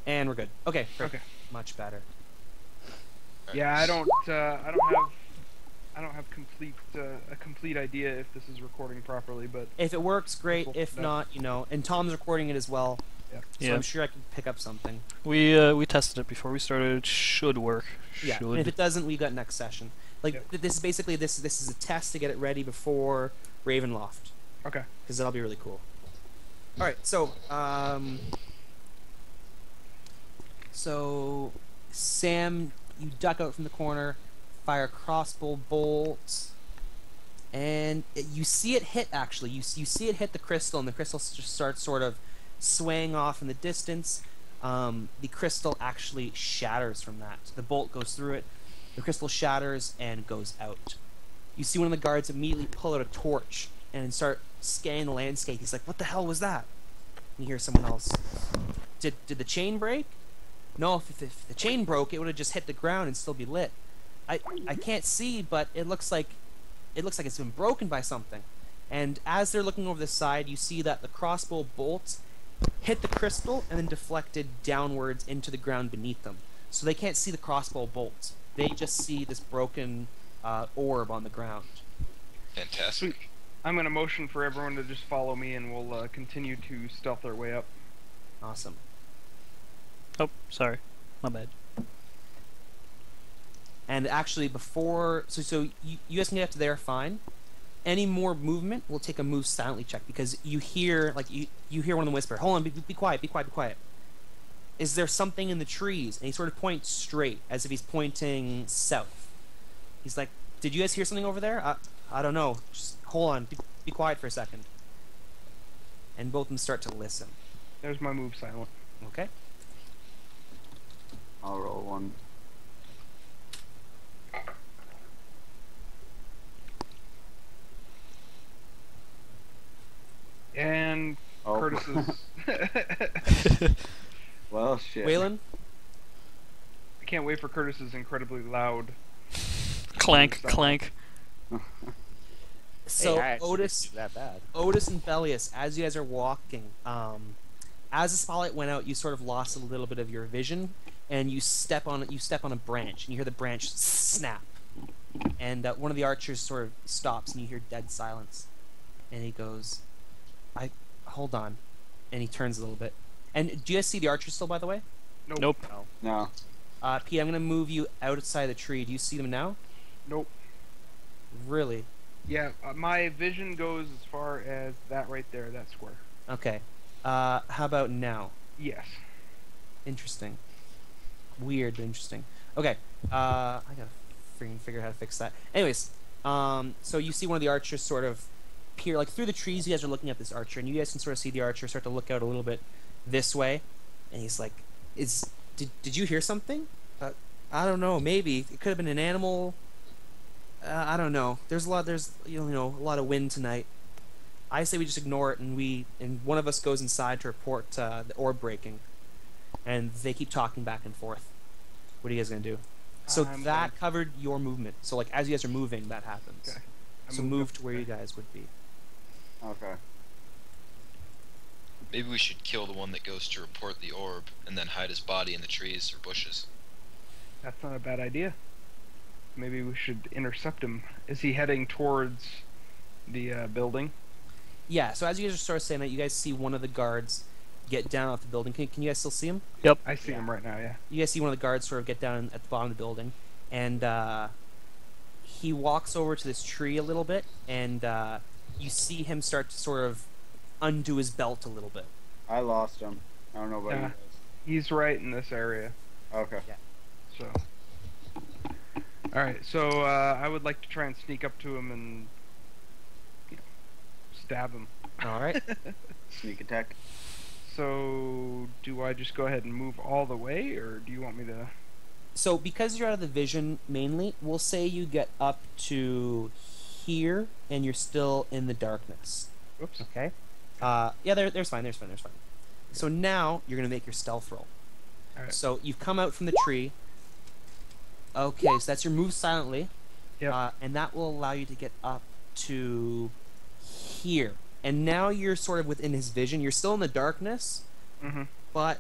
And we're good. Okay. Perfect. Okay. Much better. Yeah, I don't have a complete idea if this is recording properly, but If it works, great. we'll If find out. not, you know, and Tom's recording it as well, Yeah. so Yeah. I'm sure I can pick up something. We tested it before we started. It should work. Yeah. Should. And if it doesn't, we got next session. Like Yep. this is basically this is a test to get it ready before Ravenloft, Okay. because that'll be really cool. All right. So so Sam, you duck out from the corner, fire a crossbow bolt, and you see it hit. Actually, you see it hit the crystal, and the crystal just starts sort of swaying off in the distance. The crystal actually shatters from that. The bolt goes through it. The crystal shatters and goes out. You see one of the guards immediately pull out a torch and start scanning the landscape. He's like, "What the hell was that?" And you hear someone else. Did the chain break? No, if the chain broke, it would have just hit the ground and still be lit. I can't see, but it looks like it's been broken by something. And as they're looking over the side, you see that the crossbow bolt hit the crystal and then deflected downwards into the ground beneath them. So they can't see the crossbow bolt. They just see this broken orb on the ground. Fantastic. Sweet. I'm gonna motion for everyone to just follow me, and we'll continue to stealth our way up. Awesome. Oh, sorry. My bad. And actually, before so you guys can get up to there fine. Any more movement will take a move silently check, because you hear you hear one of them whisper, "Hold on, be quiet, be quiet, be quiet." Is there something in the trees? And he sort of points straight, as if he's pointing south. He's like, "Did you guys hear something over there? I don't know. Just hold on, be quiet for a second." And both of them start to listen. There's my move silent. Okay. I'll roll one. And Oh. Curtis's. Well, shit. Waylon? I can't wait for Curtis's incredibly loud. Clank, Stuff. clank. So Hey, I actually Otis, didn't do that bad. Otis and Bellius, as you guys are walking, as the spotlight went out, you sort of lost a little bit of your vision, and you step on a branch, and you hear the branch snap, and one of the archers sort of stops, and you hear dead silence, and he goes, hold on," and he turns a little bit. And do you guys see the archers still, by the way? Nope. No. Pete, I'm gonna move you outside the tree. Do you see them now? Nope. Really? Yeah, my vision goes as far as that right there, that square. Okay. How about now? Yes. Interesting. Weird, but interesting. Okay. I gotta freaking figure out how to fix that. Anyways, so you see one of the archers sort of peer, like through the trees. You guys are looking at this archer, and you guys can sort of see the archer start to look out a little bit this way, and he's like, did you hear something? I don't know. Maybe it could have been an animal. I don't know. There's a lot of wind tonight. I say we just ignore it, and one of us goes inside to report the orb breaking, and they keep talking back and forth. What are you guys gonna do? So I'm that going- covered your movement. So like as you guys are moving, that happens. Okay. I So moved move up to where there. you guys would be. Okay. Maybe we should kill the one that goes to report the orb and then hide his body in the trees or bushes. That's not a bad idea. Maybe we should intercept him. Is he heading towards the building? Yeah. So as you guys are sort of saying that, you guys see one of the guards get down off the building. Can you guys still see him? Yep. I see him right now, yeah. You guys see one of the guards sort of get down at the bottom of the building, and he walks over to this tree a little bit, and you see him start to sort of undo his belt a little bit. I lost him. I don't know about Yeah. you guys. He's right in this area. Okay. So. Alright, so I would like to try and sneak up to him and stab him. All right. Sneak attack. So, do I just go ahead and move all the way, or do you want me to... So because you're out of the vision mainly, we'll say you get up to here, and you're still in the darkness. Whoops. Okay. Yeah, there's fine. So now you're gonna make your stealth roll. Alright. So you've come out from the tree. Okay, so that's your move silently. Yep. And that will allow you to get up to here. And now you're sort of within his vision. You're still in the darkness, Mm-hmm. but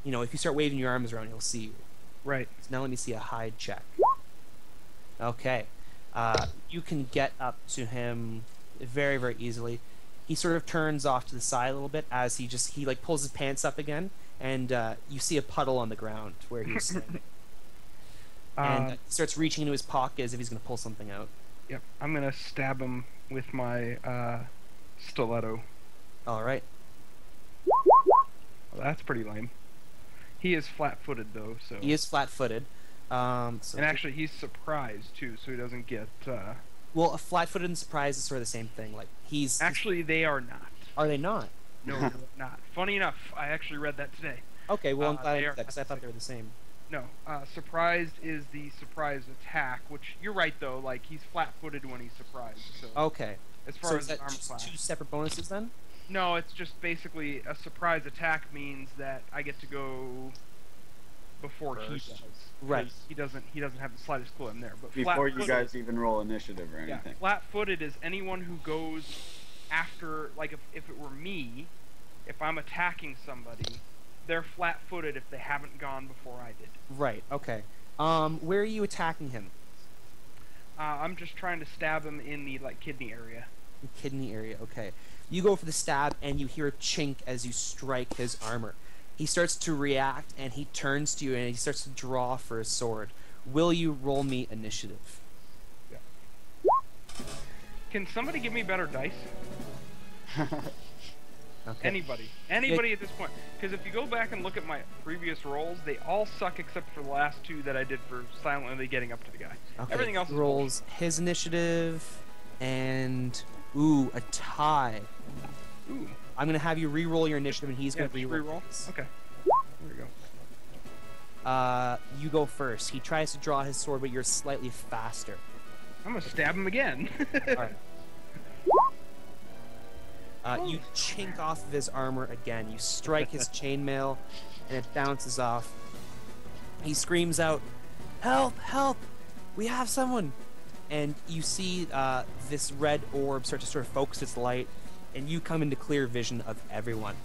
you know, if you start waving your arms around, he'll see you. Right. So now let me see a hide check. Okay. You can get up to him very, very easily. He sort of turns off to the side a little bit as he like pulls his pants up again, and you see a puddle on the ground where he was standing. And he starts reaching into his pocket as if he's going to pull something out. Yep. I'm gonna stab him with my stiletto. All right. Well, that's pretty lame. He is flat-footed though, so. He is flat-footed. So And actually, he's surprised too, so he doesn't get. well, a flat-footed and surprise is sort of the same thing. Like he's Actually, they are not. are they not? No, they're not. Funny enough, I actually read that today. Okay, well I'm glad I they did are that because I thought they were the same. No, surprised is the surprise attack, which you're right though. Like he's flat-footed when he's surprised. So Okay. as far So as is his that armor just class. two separate bonuses then? No, it's just basically a surprise attack means that I get to go before he First. does. Right. 'Cause He doesn't have the slightest clue I'm there. But Before you flat-footed- guys even roll initiative or Yeah, anything. flat-footed is anyone who goes after, like, if it were me, if I'm attacking somebody, they're flat-footed if they haven't gone before I did. Right. Okay. Where are you attacking him? I'm just trying to stab him in the, like, kidney area. Kidney area. Okay. You go for the stab, and you hear a chink as you strike his armor. He starts to react, and he turns to you, and he starts to draw for his sword. Will you roll me initiative? Can somebody give me better dice? Okay. Anybody at this point. Because if you go back and look at my previous rolls, they all suck except for the last two that I did for silently getting up to the guy. Okay. Everything else He is rolls his initiative, and ooh, a tie. Ooh. I'm gonna have you re-roll your initiative, and he's Yeah, gonna just re-roll. re-roll. his. Okay. There we go. You go first. He tries to draw his sword, but you're slightly faster. I'm gonna stab him again. Alright. You chink off of his armor again. You strike his chainmail, and it bounces off. He screams out, "Help! Help! We have someone!" And you see this red orb start to sort of focus its light, and you come into clear vision of everyone.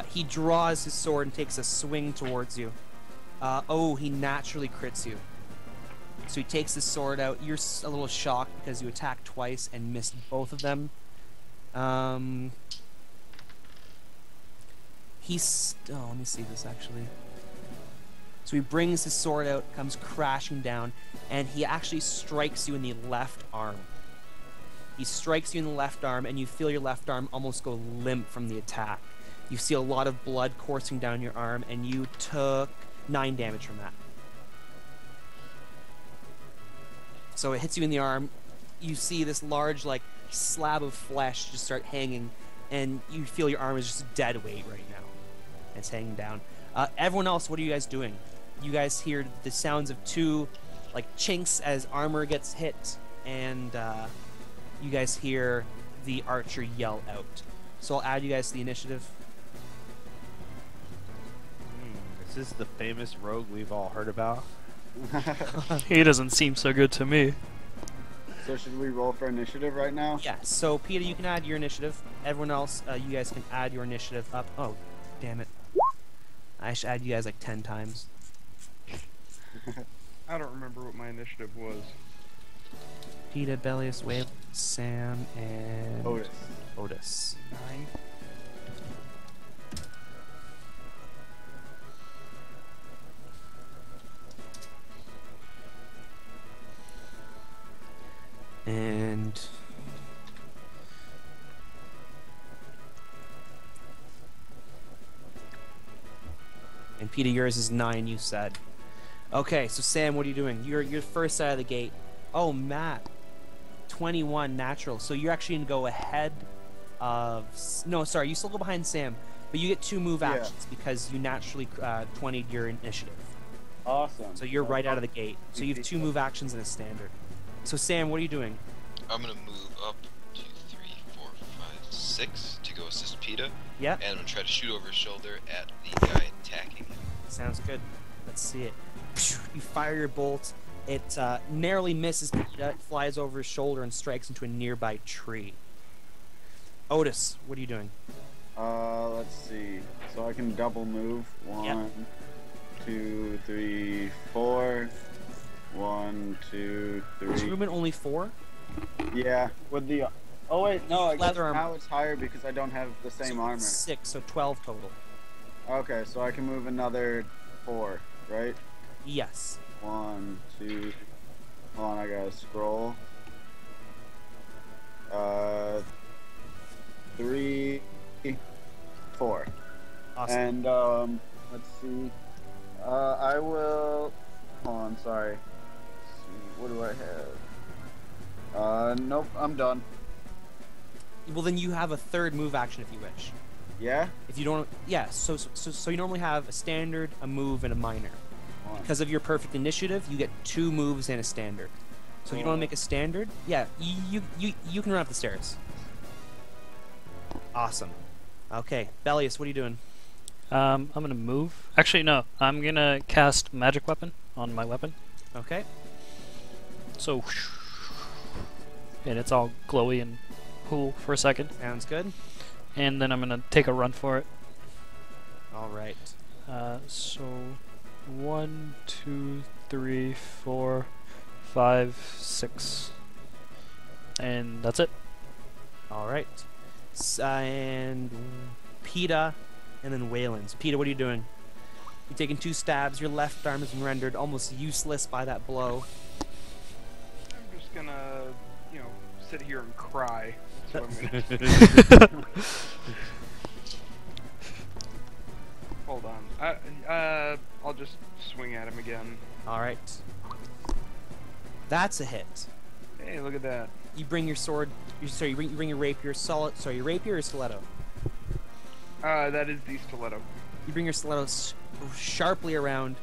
He draws his sword and takes a swing towards you. He naturally crits you. So he takes his sword out. You're a little shocked because you attacked twice and missed both of them. Let me see this actually. So he brings his sword out, comes crashing down, and he actually strikes you in the left arm. He strikes you in the left arm, and you feel your left arm almost go limp from the attack. You see a lot of blood coursing down your arm, and you took 9 damage from that. So it hits you in the arm. You see this large, like, slab of flesh just start hanging, and you feel your arm is just dead weight right now. It's hanging down. Everyone else, what are you guys doing? You guys hear the sounds of 2, like, chinks as armor gets hit, and you guys hear the archer yell out. So I'll add you guys to the initiative. Is this the famous rogue we've all heard about? He doesn't seem so good to me. So should we roll for initiative right now? Yeah, so Pita, you can add your initiative. Everyone else, you guys can add your initiative up. Oh, damn it. I should add you guys like 10 times. I don't remember what my initiative was. Pita, Bellius, Wave, Sam, and Otis. Otis. 9. And Pita, yours is 9, you said. Okay, so Sam, what are you doing? You're first out of the gate. Oh, Matt, 21 natural. So you're actually gonna go ahead of. No, sorry, you still go behind Sam, but you get 2 move Yeah. actions because you naturally 20'd your initiative. Awesome. So you're right out of the gate. So you have 2 move actions and a standard. So Sam, what are you doing? I'm gonna move up 2, 3, 4, 5, 6 to go assist Pita, Yeah, and I'm gonna try to shoot over his shoulder at the guy attacking him. sounds good. Let's see it. You fire your bolt. It narrowly misses Pita. It flies over his shoulder and strikes into a nearby tree. Otis, what are you doing? Let's see. So I can double move. Yep. 1, 2, 3, 4. 1, 2, Is 3. movement only 4? Yeah, with the. Oh wait, no. I guess Leather armor. now it's higher because I don't have the same So armor. 6, so 12 total. Okay, so I can move another 4, right? Yes. 1, 2. Hold on, I gotta scroll. 3, 4. Awesome. And let's see. I will. Hold on, sorry. Let's see, what do I have? Nope, I'm done. Well, then you have a third move action if you wish. Yeah. If you don't, yeah. So you normally have a standard, a move, and a minor. Hold on. Because of your perfect initiative, you get 2 moves and a standard. So if you don't want to make a standard, yeah, you can run up the stairs. Awesome. Okay, Bellius, what are you doing? I'm gonna move. Actually, no. I'm gonna cast magic weapon on my weapon. Okay. So, and it's all glowy and cool for a second, Sounds good. and then I'm gonna take a run for it. All right. So 1, 2, 3, 4, 5, 6, and that's it. All right. And Pita, and then Wayland. So Pita, what are you doing? You're taking 2 stabs. Your left arm has been rendered almost useless by that blow. I'm just gonna, sit here and cry. That's what I'm gonna do. Hold on. I'll just swing at him again. All right. That's a hit. Hey, look at that. You bring your sword. You bring your rapier. Your rapier or stiletto. That is the stiletto. You bring your stiletto sharply around.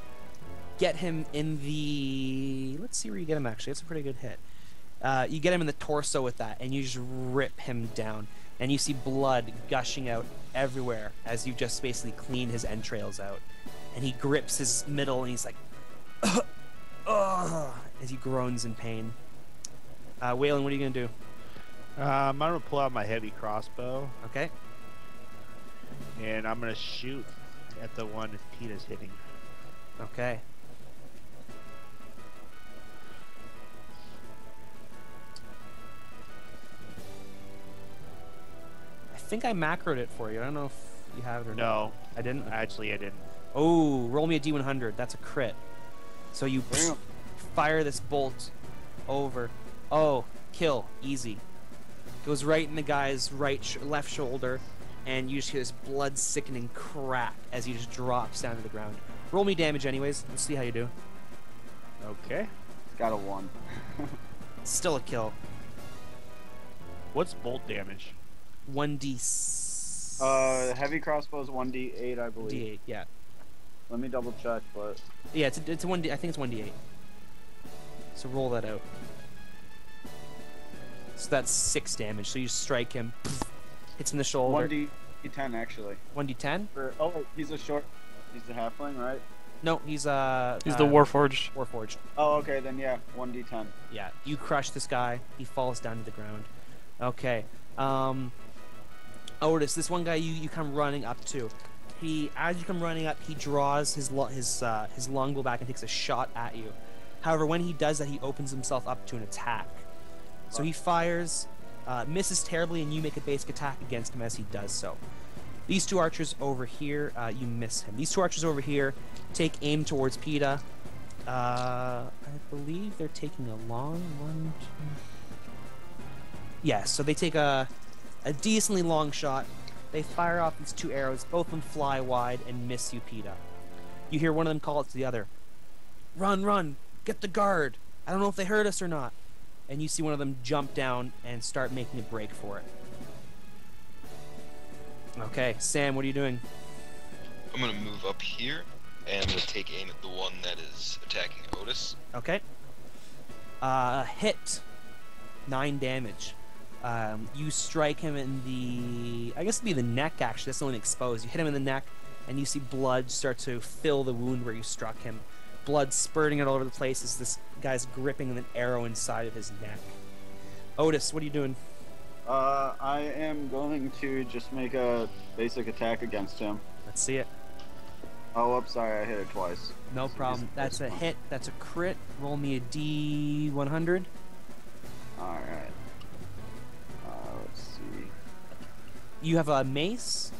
Get him in the. Let's see where you get him. Actually, that's a pretty good hit. You get him in the torso with that, and you just rip him down. And you see blood gushing out everywhere as you just basically clean his entrails out. And he grips his middle, and he's like, ugh, as he groans in pain. Waylon, what are you gonna do? I'm gonna pull out my heavy crossbow Okay. and I'm gonna shoot at the one that Pita's hitting. Okay. I think I macroed it for you. I don't know if you have it or not. No, I didn't. actually I didn't. Oh, roll me a D100. That's a crit. So you Damn. fire this bolt over. Oh, kill. Easy. Goes right in the guy's left shoulder, and you just hear this blood-sickening crack as he just drops down to the ground. Roll me damage anyways. Let's see how you do. Okay. It's got a 1. Still a kill. What's bolt damage? 1d. Heavy crossbow's 1d8, I believe. D8. Yeah. Let me double check, but Yeah. It's a 1d. I think it's 1d8. So roll that out. So that's 6 damage. So you strike him. Hits in the shoulder. 1d10 actually. 1d10. Oh, wait, he's a short. He's the halfling, right? No, he's He's the Warforged. Warforged. Oh, okay, then yeah, 1d10. Yeah, you crush this guy. He falls down to the ground. Okay. Otis, this one guy you come running up to. As you come running up, he draws his longbow back and takes a shot at you. However, when he does that, he opens himself up to an attack. So he fires, misses terribly, and you make a basic attack against him as he does so. These 2 archers over here, you miss him. These 2 archers over here take aim towards Pita. I believe they're taking a long one. Yes, so they take a decently long shot. They fire off these 2 arrows. Both of them fly wide and miss you, Pita. You hear one of them call it to the other. Run, run! Get the guard! I don't know if they heard us or not. And you see one of them jump down and start making a break for it. Okay, Sam, what are you doing? I'm gonna move up here and I'm gonna take aim at the one that is attacking Otis. Okay. Hit. 9 damage. You strike him in the... I guess it'd be the neck, actually. That's the one exposed. You hit him in the neck, and you see blood start to fill the wound where you struck him. Blood spurting all over the place as this guy's gripping an arrow inside of his neck. Otis, what are you doing? I am going to just make a basic attack against him. Let's see it. Oh, I'm sorry, I hit it twice. No problem. That's a hit. That's a crit. Roll me a D100. Alright. Let's see. You have a mace.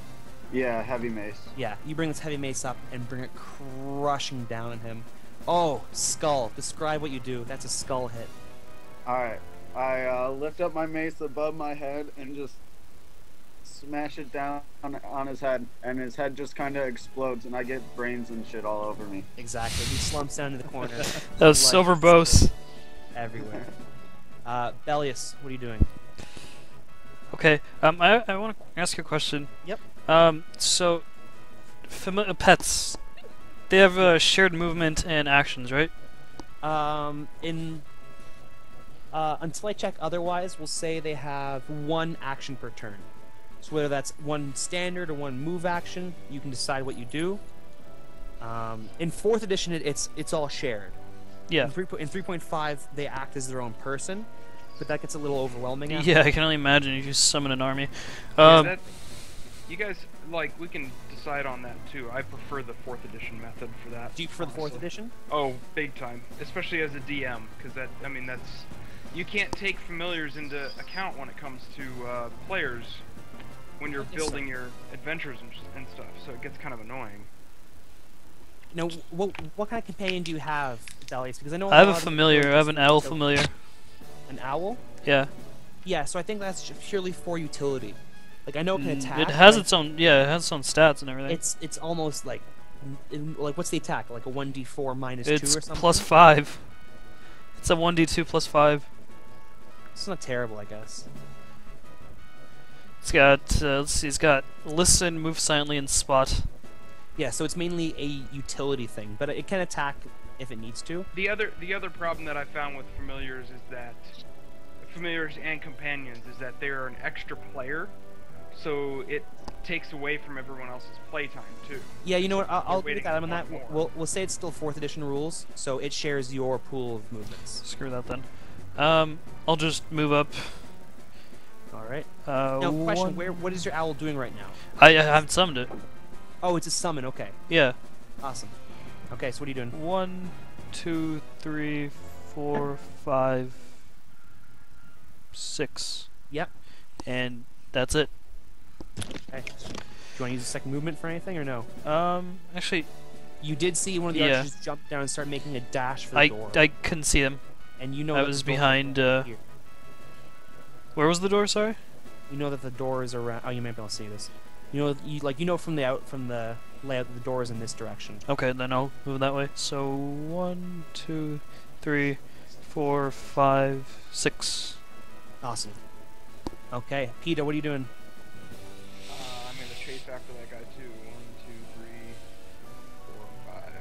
Yeah, heavy mace. Yeah, you bring this heavy mace up and bring it crushing down on him. Oh, skull. Describe what you do. That's a skull hit. Alright. I lift up my mace above my head and just smash it down on his head, and his head just kind of explodes, and I get brains and shit all over me. Exactly. He slumps down to the corner. That was so Blood verbose. everywhere. Bellius, what are you doing? Okay, I want to ask you a question. Yep. So, pets, they have shared movement and actions, right? Until I check otherwise, we'll say they have one action per turn. So whether that's one standard or one move action, you can decide what you do. In 4th edition, it's all shared. Yeah. In 3.5, they act as their own person, but that gets a little overwhelming. After. Yeah, I can only imagine if you summon an army. You guys, like, we can decide on that too. I prefer the 4th edition method for that. Do you prefer the 4th edition? Oh, big time. Especially as a DM, because that's... You can't take familiars into account when it comes to players when you're building your adventures and stuff, so it gets kind of annoying. Now, what kind of companion do you have, Delius? Because I know I have a familiar. I have an owl familiar. An owl? Yeah. Yeah, so I think that's just purely for utility. Like I know it can attack. It has its own. Yeah, it has its own stats and everything. It's almost like what's the attack? Like a 1d4 minus 2 or something. It's +5. It's a 1d2 +5. It's not terrible, I guess. It's got let's see. It's got listen, move silently, and spot. Yeah, so it's mainly a utility thing, but it can attack if it needs to. The other problem that I found with familiars is that familiars and companions is that they're an extra player, so it takes away from everyone else's playtime too. Yeah, you know what? I'll waiting pick Adam on for that. more. We'll say it's still 4th edition rules, so it shares your pool of movements. Screw that then. I'll just move up. All right. Now, question: one- what is your owl doing right now? I haven't summoned it. Oh, it's a summon. Okay, Yeah. awesome. Okay, so what are you doing? 1, 2, 3, 4, 5, 6. Yep. And that's it. Okay. Do you want to use a second movement for anything or no? Actually, You did see one of the Yeah. archers jump down and start making a dash for the I door. couldn't see them. And you know I that was the door is behind, around here. Where was the door? Sorry. You know that the door is around. Oh, you might be able to see this. You know from the layout that the door is in this direction. Okay, then I'll move that way. So 1, 2, 3, 4, 5, 6. Awesome. Okay, Pita, what are you doing? I'm gonna chase after that guy too. 1, 2, 3, 4, 5.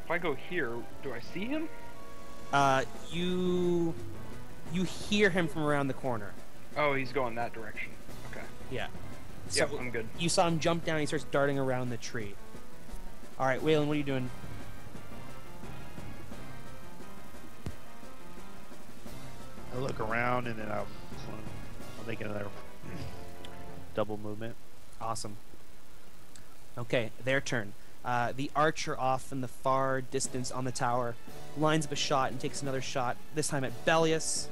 If I go here, do I see him? You hear him from around the corner. Oh, he's going that direction. Okay. Yeah. Yep, So I'm good. you saw him jump down. He starts darting around the tree. All right, Waylon, what are you doing? I look around and then I'll make another double movement. Awesome. Okay, their turn. The archer off in the far distance on the tower lines up a shot and takes another shot, this time at Bellius.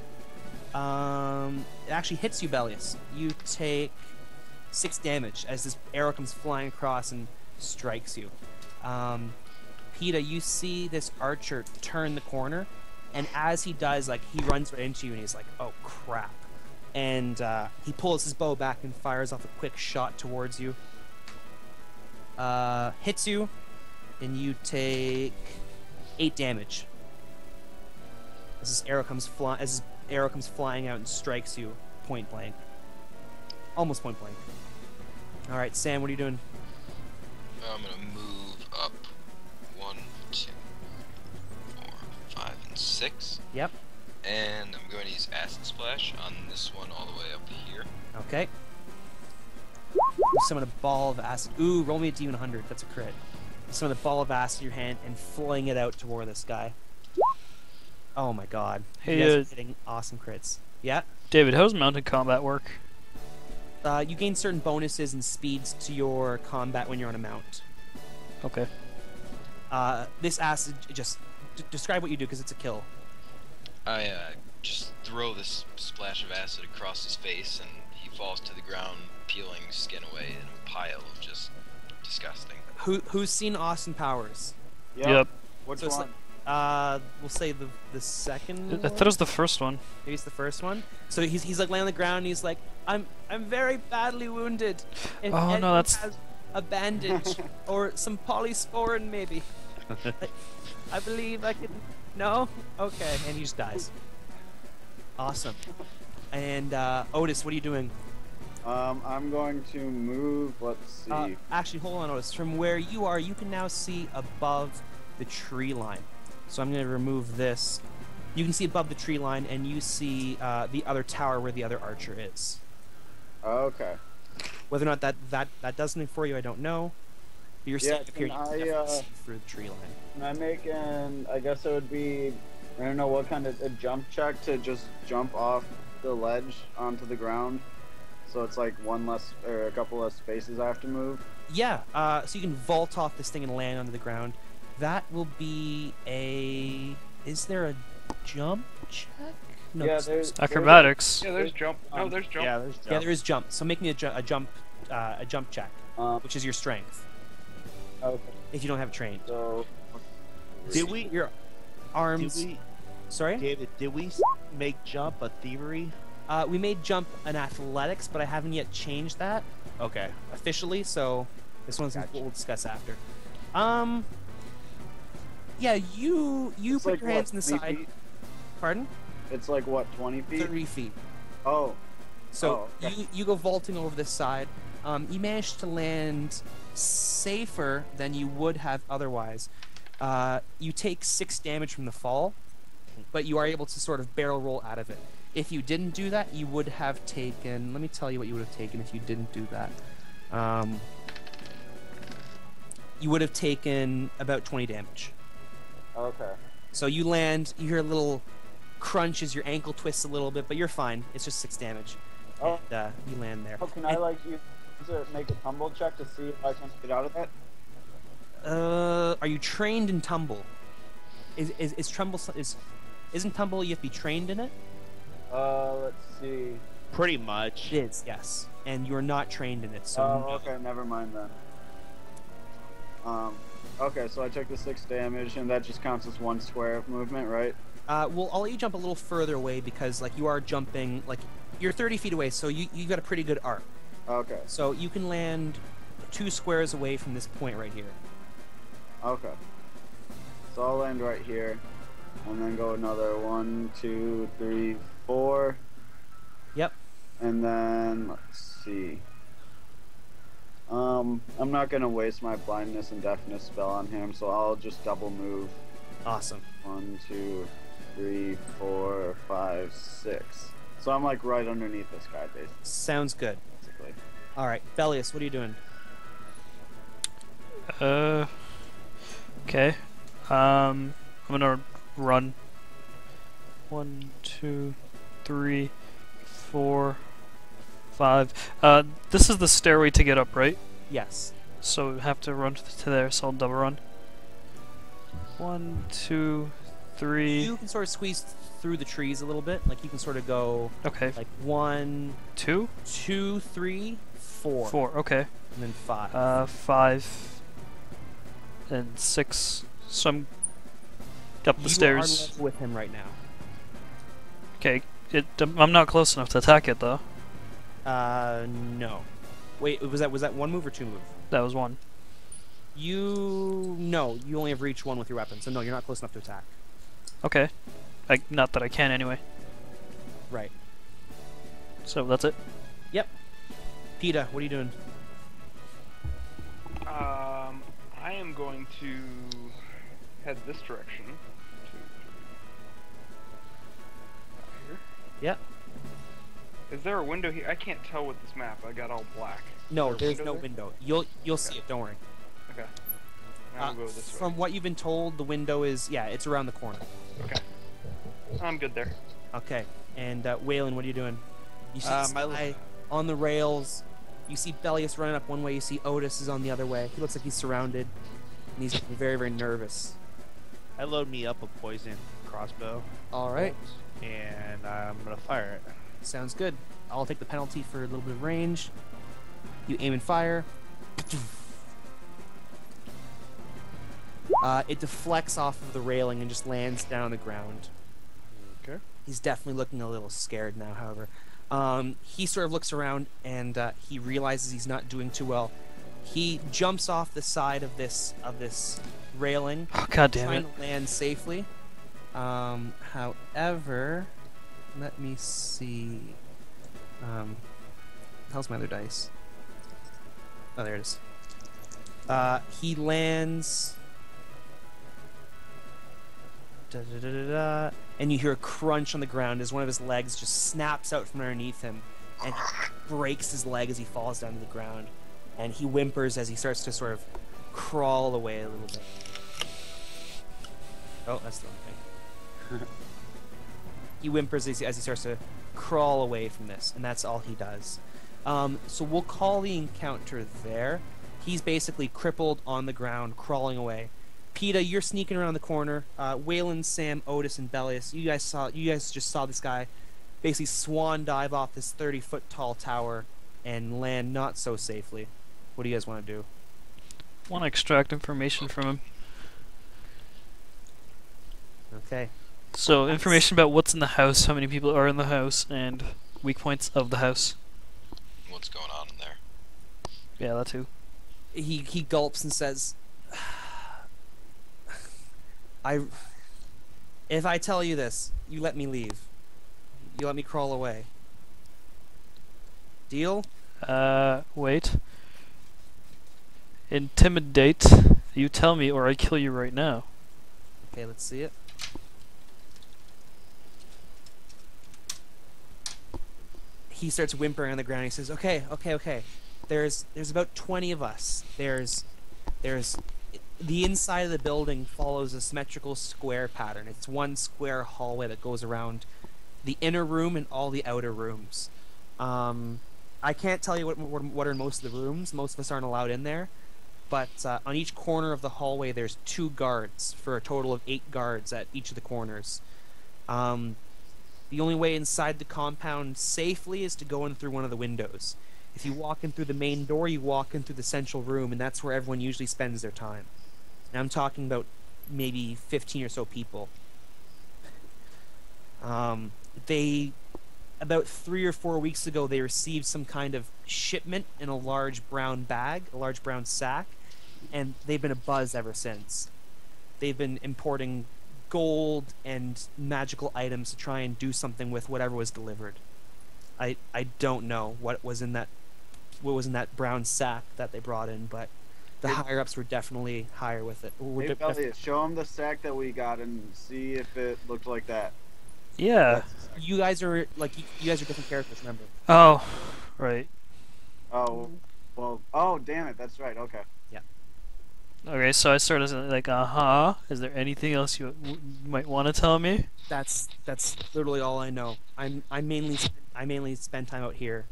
It actually hits you, Bellius. You take 6 damage as this arrow comes flying across and strikes you. Pita, you see this archer turn the corner, and as he does, like, he runs right into you and he's like, oh crap. And he pulls his bow back and fires off a quick shot towards you. Hits you, and you take 8 damage. As this arrow comes flying out and strikes you point blank. Almost point blank. All right, Sam, what are you doing? I'm gonna move up 1, 2, 4, 5, and 6. Yep. And I'm going to use Acid Splash on this one all the way up here. Okay. You summon a ball of acid. Ooh, roll me a D100. That's a crit. You summon a ball of acid in your hand and fling it out toward this guy. Oh my god. Hey, You guys are hitting awesome crits. Yeah? David, how does mounted combat work? You gain certain bonuses and speeds to your combat when you're on a mount. Okay. This acid, just describe what you do because it's a kill. I just throw this splash of acid across his face, and he falls to the ground, peeling skin away in a pile of just disgusting. Who's seen Austin Powers? Yep. Which So it's one? We'll say the second. I thought it was the first one. Maybe it's the first one. So he's like laying on the ground. And he's like, I'm very badly wounded. If Oh, no, anyone that's- has a bandage or some polysporin maybe. I believe I can. No. Okay, and he just dies. Awesome. And Otis, what are you doing? I'm going to move. Let's see. Actually, hold on, Otis. From where you are, you can now see above the tree line. So I'm going to remove this. You can see above the tree line, and you see the other tower where the other archer is. Okay. Whether or not that does something for you, I don't know. But you're Yeah, staying up here, you can can I, definitely see through the tree line. Can I make an? I guess it would be. I don't know what kind of a jump check to just jump off the ledge onto the ground. So it's like one less or a couple less spaces I have to move. Yeah, so you can vault off this thing and land onto the ground. That will be a... Is there a jump check? No, Yeah, there's- Acrobatics. Yeah, there's jump. No, there's jump. Yeah, there's yeah, there is jump. So make me a jump check, Um, which is your strength, okay. if you don't have it trained. So Did we? Your arms... Did we? Sorry? David, did we make jump a thievery? We made jump an athletics, but I haven't yet changed that. Okay. Officially, so this one's Gotcha. we'll discuss after. Yeah, you it's put like your hands what, in the 20 side. feet? Pardon? It's like what, 20 feet? 30 feet. Oh. So Oh, okay. you go vaulting over this side. You manage to land safer than you would have otherwise. You take 6 damage from the fall, but you are able to sort of barrel roll out of it. If you didn't do that, you would have taken... Let me tell you what you would have taken if you didn't do that. You would have taken about 20 damage. Okay. So you land, you hear a little crunch as your ankle twists a little bit, but you're fine. It's just 6 damage. Oh. And you land there. Oh, can I like use it make a tumble check to see if I can get out of that? Are you trained in tumble? Is tumble isn't tumble you have to be trained in it? Let's see. Pretty much. It is, yes. And you're not trained in it, so Oh, no. okay, never mind then. Okay, so I took the 6 damage, and that just counts as 1 square of movement, right? Well, I'll let you jump a little further away because, like, you are jumping, like, you're 30 feet away, so you've got a pretty good arc. Okay. So you can land 2 squares away from this point right here. Okay. So I'll land right here, and then go another 1, 2, 3, 4, Yep. and then let's see. I'm not gonna waste my blindness and deafness spell on him, so I'll just double move. Awesome. 1, 2, 3, 4, 5, 6. So I'm like right underneath this guy, Sounds good. basically. All right, Bellius, what are you doing? Okay. I'm gonna run. 1, 2, 3, 4, 5. This is the stairway to get up, right? Yes. So we have to run to there, so I'll double run. 1, 2, 3. You can sort of squeeze through the trees a little bit. Like you can sort of go Okay. like 1, 2, 2, 3, 4, 4. Okay. and then 5. 5 and 6. So I'm up the you stairs. are level with him right now. Okay. I'm not close enough to attack it though. No. Wait, was that 1 move or 2 move? That was 1. You only have reached 1 with your weapon, so no, you're not close enough to attack. Okay. Not that I can anyway. Right. So that's it. Yep. Pita, what are you doing? I am going to head this direction. 2, 3. Here. Yep. Is there a window here? I can't tell with this map. I got all black. No, Is there a there's no window window. You'll see it. Don't worry. there? Okay. Now we'll go this way. From what you've been told, the window is it's around the corner. Okay. I'm good there. Okay. And Waylon, what are you doing? You see this my guy on the rails. You see Bellius running up one way. You see Otis is on the other way. He looks like he's surrounded, and he's very, very nervous. I load me up a poison crossbow. All right, And I'm gonna fire it. sounds good. I'll take the penalty for a little bit of range. You aim and fire. It deflects off of the railing and just lands down on the ground. Okay. He's definitely looking a little scared now, however. He sort of looks around and he realizes he's not doing too well. He jumps off the side of this railing, Oh, God damn trying it. to land safely. However, let me see. How's my other dice? Oh, there it is. He lands. And you hear a crunch on the ground as one of his legs just snaps out from underneath him and breaks his leg as he falls down to the ground. And he whimpers as he starts to sort of crawl away a little bit. Oh, that's the wrong thing. He whimpers as he starts to crawl away from this, and that's all he does. So we'll call the encounter there. He's basically crippled on the ground, crawling away. Pita, you're sneaking around the corner. Waylon, Sam, Otis, and Bellius, you guys just saw this guy basically swan dive off this 30-foot tall tower and land not so safely. What do you guys want to do? Want to extract information from him. Okay. So, information about what's in the house, how many people are in the house, and weak points of the house. What's going on in there? Yeah, that too. He gulps and says, if I tell you this, you let me leave. You let me crawl away. Deal? Wait. Intimidate. You tell me or I kill you right now. Okay, let's see it. He starts whimpering on the ground. He says, "Okay. There's about 20 of us. There's the inside of the building follows a symmetrical square pattern. It's one square hallway that goes around the inner room and all the outer rooms. I can't tell you what are in most of the rooms. Most of us aren't allowed in there. But on each corner of the hallway, there's 2 guards for a total of 8 guards at each of the corners. The only way inside the compound safely is to go in through one of the windows. If you walk in through the main door, you walk in through the central room, and that's where everyone usually spends their time. And I'm talking about maybe 15 or so people. About 3 or 4 weeks ago, they received some kind of shipment in a large brown bag, a large brown sack, and they've been abuzz ever since. They've been importing gold and magical items to try and do something with whatever was delivered. I don't know what was in that brown sack that they brought in, but the higher ups were definitely higher with it. Hey, Elliot, show him the sack that we got and see if it looked like that. Yeah. You guys are different characters, remember? Oh, right. Oh, well, oh, damn it, that's right, okay. Okay, so I started like, is there anything else you might want to tell me? That's literally all I know. I mainly spend time out here.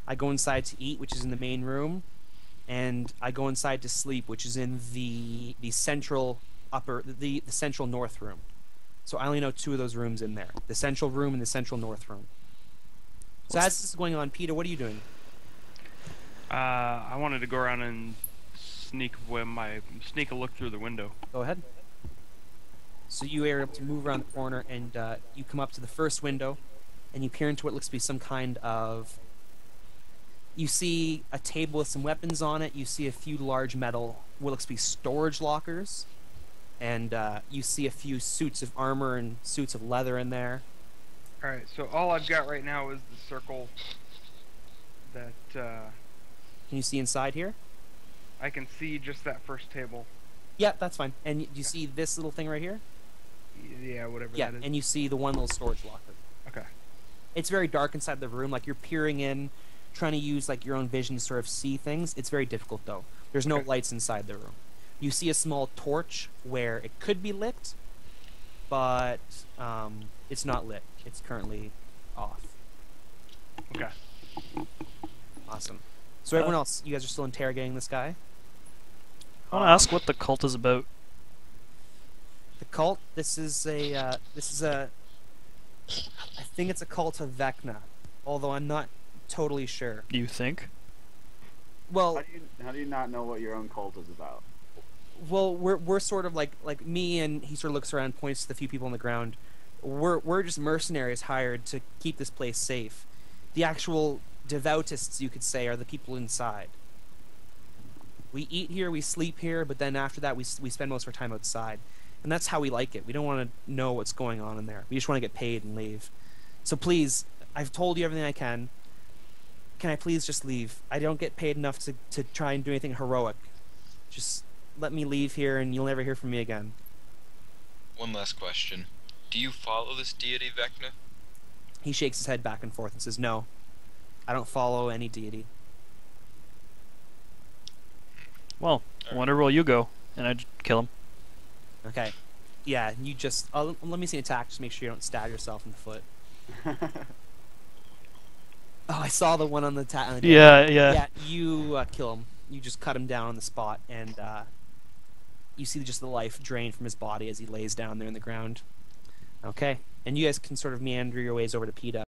I go inside to eat, which is in the main room, and I go inside to sleep, which is in the central central north room. So I only know 2 of those rooms in there: the central room and the central north room. So as this is going on, Peter, what are you doing? I wanted to go around and sneak a look through the window. Go ahead. So you are able to move around the corner, and you come up to the first window, and you peer into what looks to be some kind of... You see a table with some weapons on it. You see a few large metal, what looks to be storage lockers, and you see a few suits of armor and suits of leather in there. Alright, so all I've got right now is the circle that, Can you see inside here? I can see just that first table. Yeah, that's fine. And do you see this little thing right here? Yeah, whatever Yeah, that is. and you see the one little storage locker. Okay. It's very dark inside the room. Like, you're peering in, trying to use like your own vision to sort of see things. It's very difficult though. There's no Okay. lights inside the room. You see a small torch where it could be lit, but it's not lit. It's currently off. Okay. Awesome. So everyone else, you guys are still interrogating this guy? I want to ask what the cult is about. The cult. This is a. I think it's a cult of Vecna, although I'm not totally sure. You think? Well, How do you not know what your own cult is about? we're sort of like me, and he sort of looks around, points to the few people on the ground. We're just mercenaries hired to keep this place safe. The actual devoutists, you could say, are the people inside. We eat here, we sleep here, but then after that we spend most of our time outside. And that's how we like it. We don't want to know what's going on in there. We just want to get paid and leave. So please, I've told you everything I can. Can I please just leave? I don't get paid enough to try and do anything heroic. Just let me leave here and you'll never hear from me again. One last question. Do you follow this deity, Vecna? He shakes his head back and forth and says, no, I don't follow any deity. Well, I wonder where you go, and I'd kill him. Okay. Yeah, you just... let me see an attack, just make sure you don't stab yourself in the foot. Oh, I saw the one on the Yeah. Yeah, you kill him. You just cut him down on the spot, and you see just the life drain from his body as he lays down there in the ground. Okay. And you guys can sort of meander your ways over to Pita.